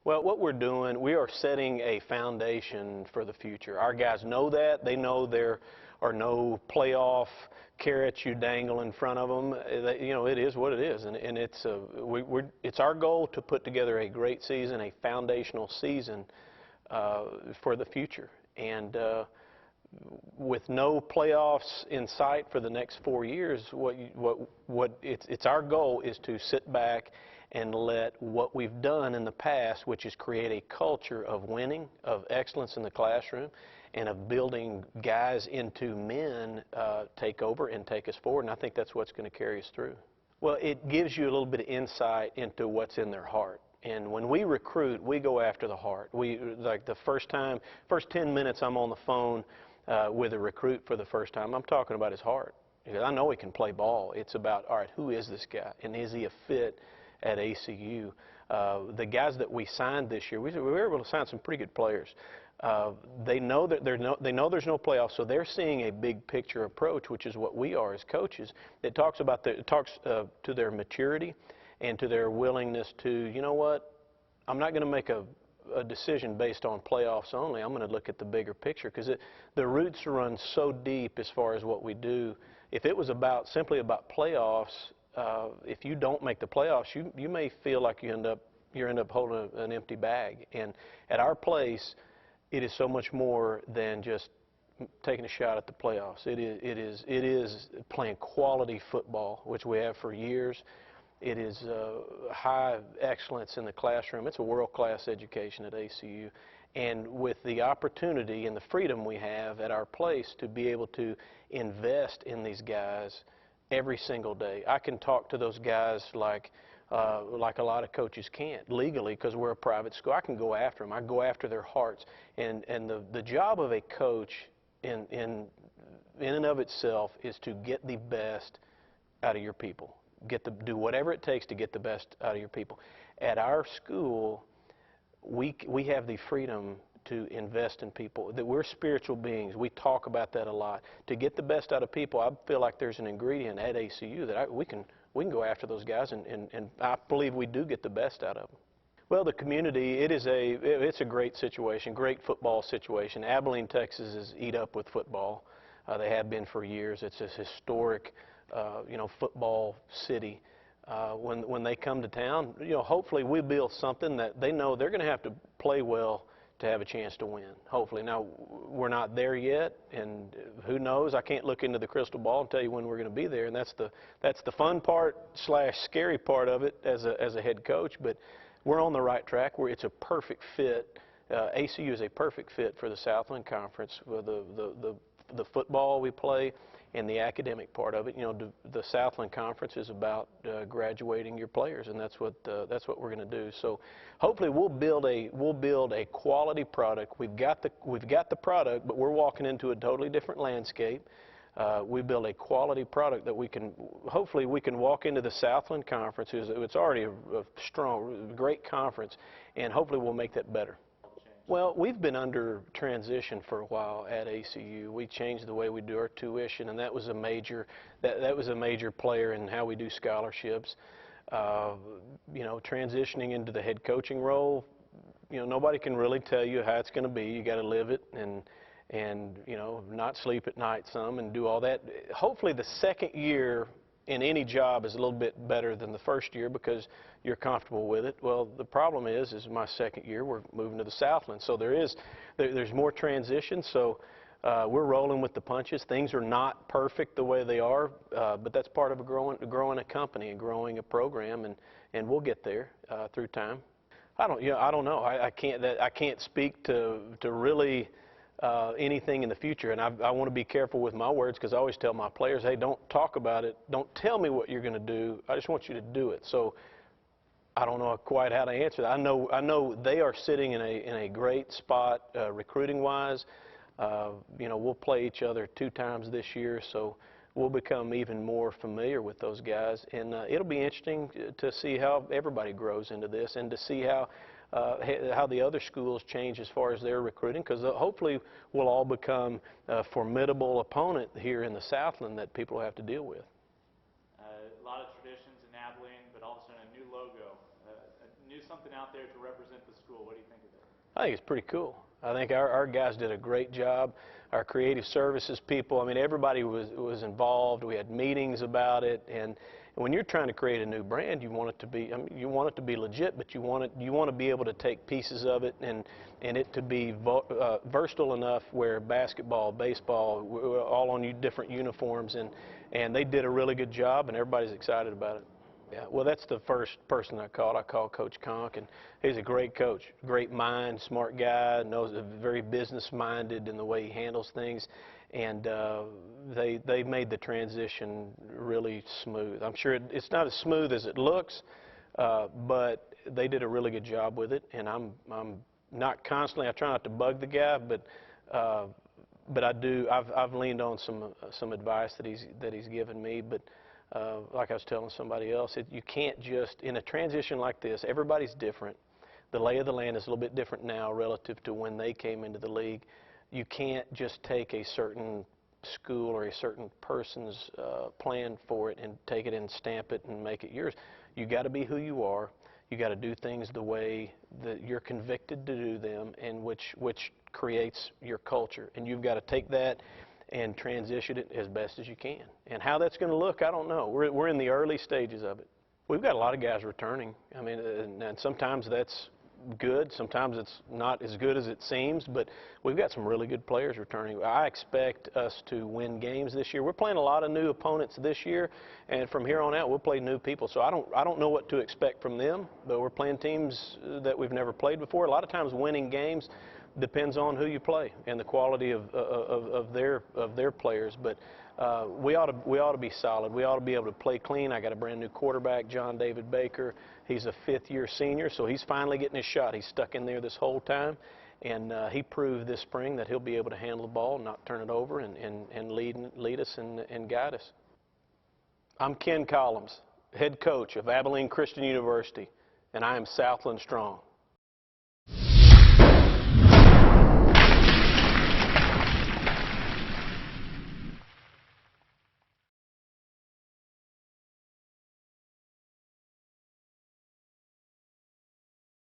Well, what we're doing, we are setting a foundation for the future. Our guys know that. They know there are no playoff carrots you dangle in front of them. You know, it is what it is, and it's our goal to put together a great season, a foundational season for the future. And with no playoffs in sight for the next 4 years, it's our goal is to sit back and let what we've done in the past, which is create a culture of winning, of excellence in the classroom, and of building guys into men, take over and take us forward. And I think that's what's going to carry us through. Well, it gives you a little bit of insight into what's in their heart. And when we recruit, we go after the heart. Like the first 10 minutes I'm on the phone with a recruit for the first time, I'm talking about his heart. Because I know he can play ball. It's about, all right, who is this guy? And is he a fit at ACU? The guys that we signed this year, we were able to sign some pretty good players. They know that there's no playoffs, so they're seeing a big picture approach, which is what we are as coaches. It talks to their maturity and to their willingness to, you know what, I'm not going to make a decision based on playoffs only. I'm going to look at the bigger picture, because the roots run so deep as far as what we do. If it was simply about playoffs, if you don't make the playoffs, you may feel like you end up holding an empty bag. And at our place, it is so much more than just taking a shot at the playoffs. It is playing quality football, which we have for years. It is high excellence in the classroom. It's a world-class education at ACU. And with the opportunity and the freedom we have at our place to be able to invest in these guys every single day. I can talk to those guys like a lot of coaches can't legally, because we're a private school. I can go after them. I go after their hearts. And the job of a coach in and of itself is to get the best out of your people. Do whatever it takes to get the best out of your people. At our school, we have the freedom to invest in people. That we're spiritual beings. We talk about that a lot. To get the best out of people, I feel like there's an ingredient at ACU that we can go after those guys, and I believe we do get the best out of them. Well, the community, it's a great situation, great football situation. Abilene, Texas is eat up with football. They have been for years. It's a historic football city. When they come to town, hopefully we build something that they know they're going to have to play well to have a chance to win, hopefully. Now, we're not there yet, and who knows? I can't look into the crystal ball and tell you when we're going to be there, and that's the fun part / scary part of it as a head coach, but we're on the right track. It's a perfect fit. ACU is a perfect fit for the Southland Conference. The football we play and the academic part of it. The Southland Conference is about graduating your players, and that's what we're going to do. So hopefully we'll build a quality product. We've got the product, but we're walking into a totally different landscape. We build a quality product that hopefully we can walk into the Southland Conference. It's already a strong, great conference, and hopefully we'll make that better. Well, we've been under transition for a while at ACU. We changed the way we do our tuition, and that was a major player in how we do scholarships. Transitioning into the head coaching role, nobody can really tell you how it's going to be. You got to live it and not sleep at night some and do all that. Hopefully the second year in any job is a little bit better than the first year because you're comfortable with it. Well, the problem is my second year, we're moving to the Southland. So there's more transition. So we're rolling with the punches. Things are not perfect the way they are, but that's part of growing a company and growing a program, and we'll get there through time. I don't know. I can't speak to really anything in the future, and I want to be careful with my words, because I always tell my players, hey, don't talk about it, don't tell me what you're going to do, I just want you to do it. So I don't know quite how to answer that. I know they are sitting in a great spot recruiting wise. We'll play each other 2 times this year, so we'll become even more familiar with those guys, and it'll be interesting to see how everybody grows into this, and to see how the other schools change as far as their recruiting, because hopefully we'll all become a formidable opponent here in the Southland that people have to deal with. a lot of traditions in Abilene, but all of a sudden a new logo, something out there to represent the school. What do you think of that? I think it's pretty cool. I think our guys did a great job. Our creative services people, I mean, everybody was involved. We had meetings about it, and when you're trying to create a new brand, you want it to be, I mean, you want it to be legit, but you want to be able to take pieces of it and it to be versatile enough where basketball, baseball, all on different uniforms, and they did a really good job, and everybody's excited about it. Yeah, well, that's the first person I called. I called Coach Conk, and he's a great coach, great mind, smart guy, very business-minded in the way he handles things, and they made the transition really smooth. I'm sure it's not as smooth as it looks, but they did a really good job with it, and I'm not constantly. I try not to bug the guy, but I do. I've leaned on some advice that he's given me, but. Like I was telling somebody else, you can't just, in a transition like this, everybody's different. The lay of the land is a little bit different now relative to when they came into the league. You can't just take a certain school or a certain person's plan for it and take it and stamp it and make it yours. You got to be who you are. You got to do things the way that you're convicted to do them, and which creates your culture. And you've got to take that and transition it as best as you can. And how that's going to look, I don't know. We're in the early stages of it. We've got a lot of guys returning. I mean, and sometimes that's good. Sometimes it's not as good as it seems, but we've got some really good players returning. I expect us to win games this year. We're playing a lot of new opponents this year, and from here on out, we'll play new people. So I don't know what to expect from them, but we're playing teams that we've never played before. A lot of times winning games depends on who you play and the quality of their players. But we ought to be solid. We ought to be able to play clean. I got a brand new quarterback, John David Baker. He's a fifth-year senior, so he's finally getting his shot. He's stuck in there this whole time, and he proved this spring that he'll be able to handle the ball, not turn it over, and lead us and guide us. I'm Ken Collums, head coach of Abilene Christian University, and I am Southland strong.